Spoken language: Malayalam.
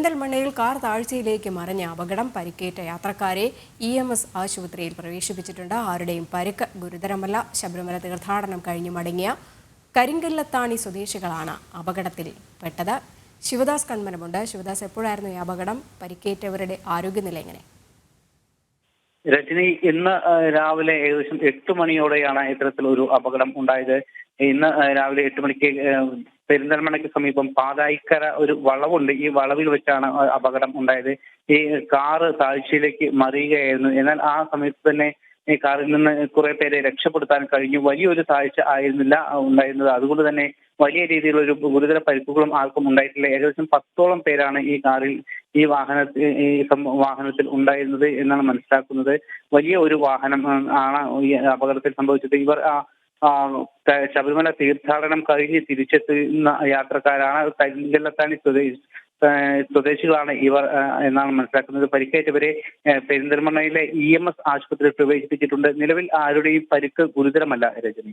പെരിന്തൽമണ്ണയിൽ കാർ താഴ്ചയിലേക്ക് മറിഞ്ഞ അപകടം. പരിക്കേറ്റ യാത്രക്കാരെ EMS ആശുപത്രിയിൽ പ്രവേശിപ്പിച്ചിട്ടുണ്ട്. ആരുടെയും പരിക്ക് ഗുരുതരമല്ല. ശബരിമല തീർത്ഥാടനം കഴിഞ്ഞ് മടങ്ങിയ കരിങ്കല്ലത്താണി സ്വദേശികളാണ് അപകടത്തിൽ പെട്ടത്. ശിവദാസ് കൺമനമുണ്ട്. ശിവദാസ്, എപ്പോഴായിരുന്നു ഈ അപകടം? പരിക്കേറ്റവരുടെ ആരോഗ്യനില എങ്ങനെ? രജനി, ഇന്ന് രാവിലെ ഏകദേശം 8 മണിയോടെയാണ് ഇത്തരത്തിലൊരു അപകടം ഉണ്ടായത്. ഇന്ന് രാവിലെ 8 മണിക്ക് പെരിന്തൽമണ്ണയ്ക്ക് സമീപം പാതായിക്കര ഒരു വളവുണ്ട്. ഈ വളവിൽ വെച്ചാണ് അപകടം ഉണ്ടായത്. ഈ കാറ് താഴ്ചയിലേക്ക് മറിയുകയായിരുന്നു. എന്നാൽ ആ സമയത്ത് തന്നെ ഈ കാറിൽ നിന്ന് കുറെ പേരെ രക്ഷപ്പെടുത്താൻ കഴിഞ്ഞു. വലിയൊരു താഴ്ച ആയിരുന്നില്ല ഉണ്ടായിരുന്നത്. അതുകൊണ്ട് തന്നെ വലിയ രീതിയിലുള്ള ഒരു ഗുരുതര പരിക്കുകളും ആർക്കും ഉണ്ടായിട്ടില്ല. ഏകദേശം 10ഓളം പേരാണ് ഈ കാറിൽ വാഹനത്തിൽ ഉണ്ടായിരുന്നത് എന്നാണ് മനസ്സിലാക്കുന്നത്. വലിയ ഒരു വാഹനം ആണ് ഈ അപകടത്തിൽ സംഭവിച്ചത്. ഇവർ ശബരിമല തീർത്ഥാടനം കഴിഞ്ഞ് തിരിച്ചെത്തുന്ന യാത്രക്കാരാണ്. കരിങ്കല്ലത്താണി സ്വദേശികളാണ് ഇവർ എന്നാണ് മനസ്സിലാക്കുന്നത്. പരിക്കേറ്റവരെ പെരിന്തൽമണ്ണയിലെ EMS ആശുപത്രിയിൽ പ്രവേശിപ്പിച്ചിട്ടുണ്ട്. നിലവിൽ ആരുടെയും പരിക്ക് ഗുരുതരമല്ല, രജനി.